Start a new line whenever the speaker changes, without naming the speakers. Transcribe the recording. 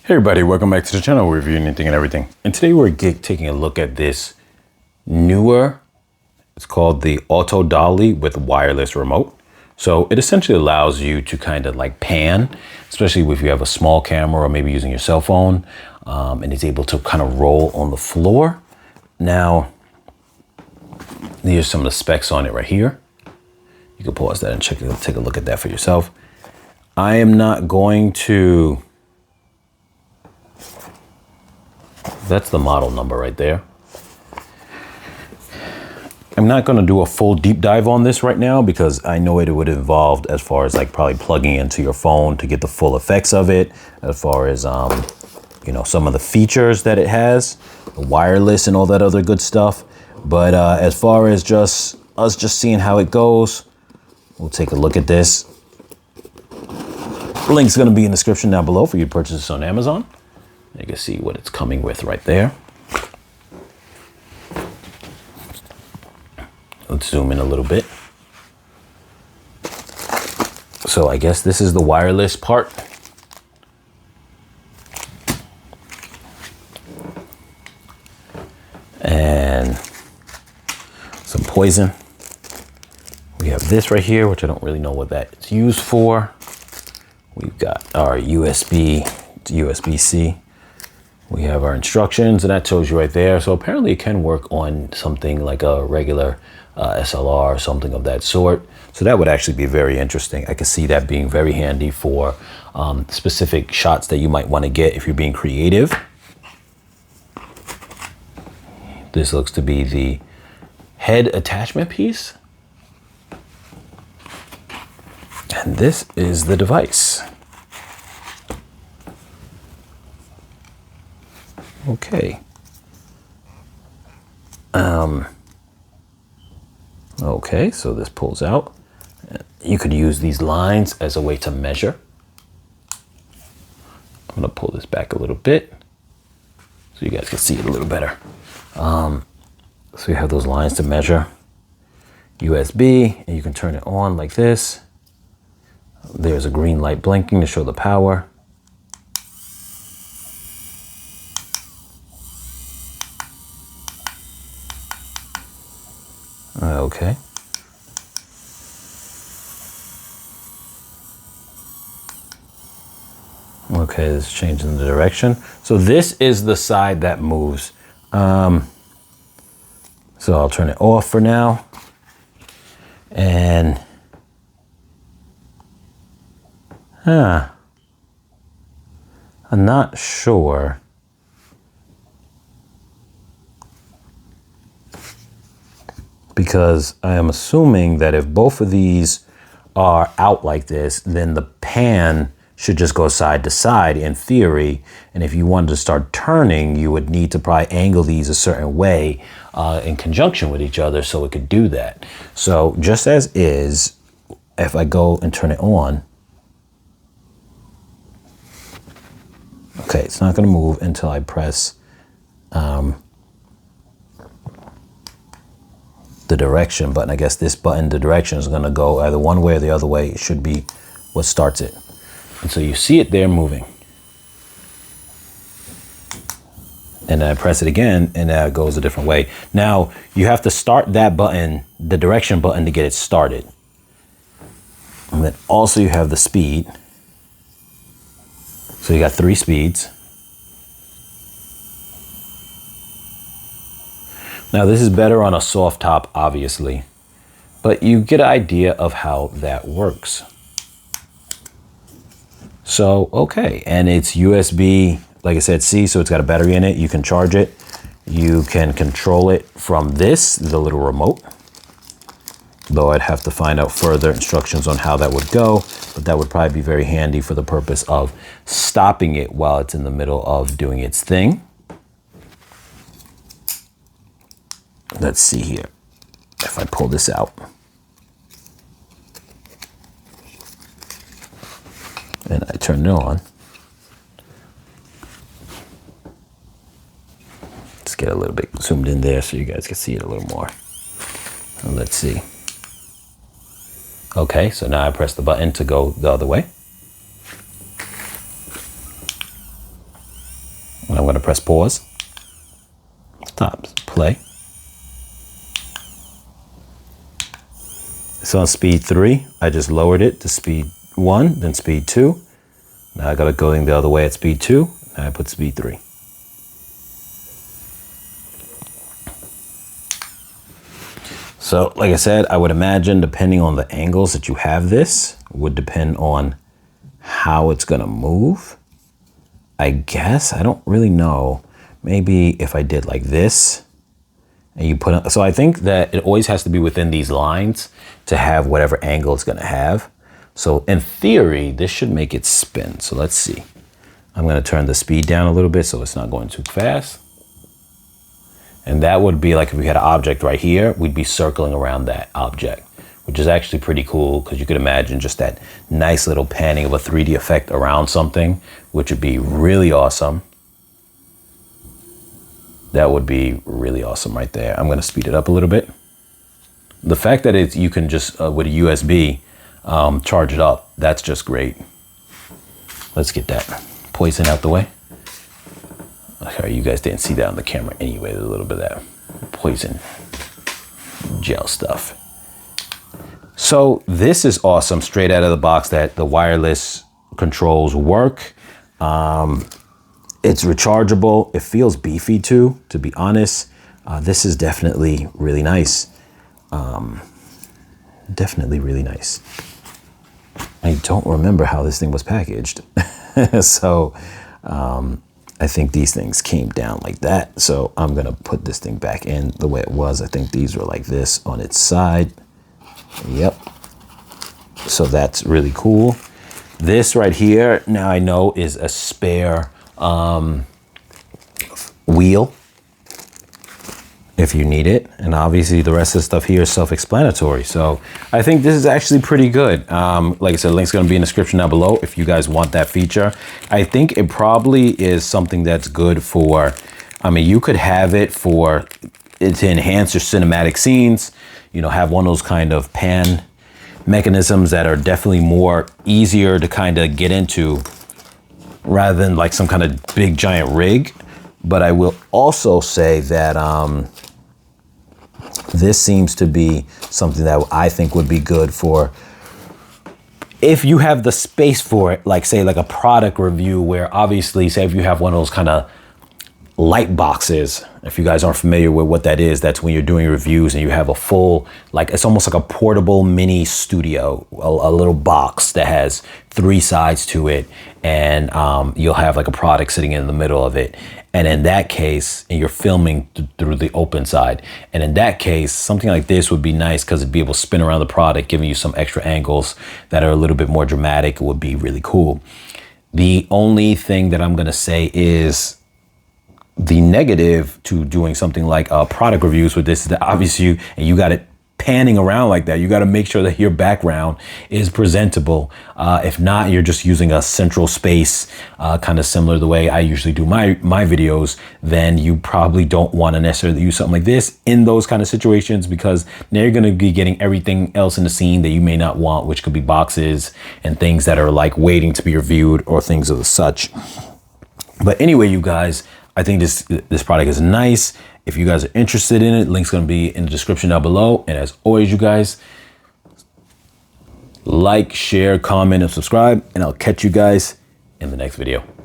Hey everybody, welcome back to the channel. We're reviewing anything and everything. And today we're taking a look at this Neewer. It's called the Auto Dolly with wireless remote. So it essentially allows you to kind of like pan, especially if you have a small camera or maybe using your cell phone, and it's able to kind of roll on the floor. Now, here's some of the specs on it right here. You can pause that and take a look at that for yourself. I am not going to... That's the model number right there. I'm not going to do a full deep dive on this right now because I know it would involve as far as like probably plugging into your phone to get the full effects of it, as far as you know, some of the features that it has, the wireless and all that other good stuff. But as far as just seeing how it goes, we'll take a look at this. Link's going to be in the description down below for you to purchase this on Amazon. You can see what it's coming with right there. Let's zoom in a little bit. So I guess this is the wireless part. And some poison. We have this right here, which I don't really know what that's used for. We've got our USB-C. We have our instructions, and that tells you right there. So apparently it can work on something like a regular SLR or something of that sort. So that would actually be very interesting. I can see that being very handy for specific shots that you might want to get if you're being creative. This looks to be the head attachment piece. And this is the device. Okay. Okay, so this pulls out. You could use these lines as a way to measure. I'm gonna pull this back a little bit so you guys can see it a little better. So you have those lines to measure. USB, and you can turn it on like this. There's a green light blinking to show the power. Okay. Okay, it's changing the direction. So this is the side that moves. So I'll turn it off for now. And I'm not sure. Because I am assuming that if both of these are out like this, then the pan should just go side to side in theory. And if you wanted to start turning, you would need to probably angle these a certain way in conjunction with each other so it could do that. So just as is, if I go and turn it on, okay, it's not gonna move until I press the direction button. I guess this button, the direction, is going to go either one way or the other way. It should be what starts it. And so you see it there moving. And then I press it again and it goes a different way. Now you have to start that button, the direction button, to get it started. And then also you have the speed. So you got 3 speeds. Now this is better on a soft top, obviously, but you get an idea of how that works. So, okay, and it's USB, like I said, C, so it's got a battery in it. You can charge it. You can control it from this, the little remote, though I'd have to find out further instructions on how that would go, but that would probably be very handy for the purpose of stopping it while it's in the middle of doing its thing. Let's see here, if I pull this out. And I turn it on. Let's get a little bit zoomed in there so you guys can see it a little more. And let's see. Okay, so now I press the button to go the other way. I'm gonna press pause. Stop, play. It's on speed 3. I just lowered it to speed 1, then speed 2. Now I gotta go the other way at speed 2. Now I put speed 3. So like I said, I would imagine depending on the angles that you have this would depend on how it's gonna move. I guess, I don't really know. Maybe if I did like this and you put, so I think that it always has to be within these lines to have whatever angle it's gonna have. So in theory, this should make it spin. So let's see. I'm gonna turn the speed down a little bit so it's not going too fast. And that would be like if we had an object right here, we'd be circling around that object, which is actually pretty cool because you could imagine just that nice little panning of a 3D effect around something, which would be really awesome. That would be really awesome right there. I'm gonna speed it up a little bit. The fact that you can just, with a USB, charge it up, that's just great. Let's get that poison out the way. Okay, you guys didn't see that on the camera anyway. There's a little bit of that poison gel stuff. So this is awesome, straight out of the box, that the wireless controls work. It's rechargeable. It feels beefy too, to be honest. This is definitely really nice. Definitely really nice. I don't remember how this thing was packaged. So I think these things came down like that. So I'm gonna put this thing back in the way it was. I think these were like this on its side. Yep. So that's really cool. This right here, now I know, is a spare wheel if you need it. And obviously the rest of the stuff here is self-explanatory. So I think this is actually pretty good. Like I said, link's gonna be in the description down below if you guys want that feature. I think it probably is something that's good for, I mean, you could have it for, to enhance your cinematic scenes, you know, have one of those kind of pan mechanisms that are definitely more easier to kind of get into rather than like some kind of big giant rig. But I will also say that this seems to be something that I think would be good for if you have the space for it, like say like a product review where obviously say if you have one of those kind of light boxes, if you guys aren't familiar with what that is, that's when you're doing reviews and you have a full, like it's almost like a portable mini studio, a little box that has 3 sides to it, and you'll have like a product sitting in the middle of it. And in that case, and you're filming through the open side, and in that case, something like this would be nice because it'd be able to spin around the product, giving you some extra angles that are a little bit more dramatic. It would be really cool. The only thing that I'm gonna say is the negative to doing something like product reviews with this is that obviously you got it panning around like that. You got to make sure that your background is presentable. If not, you're just using a central space, kind of similar to the way I usually do my videos, then you probably don't want to necessarily use something like this in those kind of situations, because now you're going to be getting everything else in the scene that you may not want, which could be boxes and things that are like waiting to be reviewed or things of the such. But anyway, you guys, I think this product is nice. If you guys are interested in it, link's gonna be in the description down below. And as always, you guys, like, share, comment, and subscribe, and I'll catch you guys in the next video.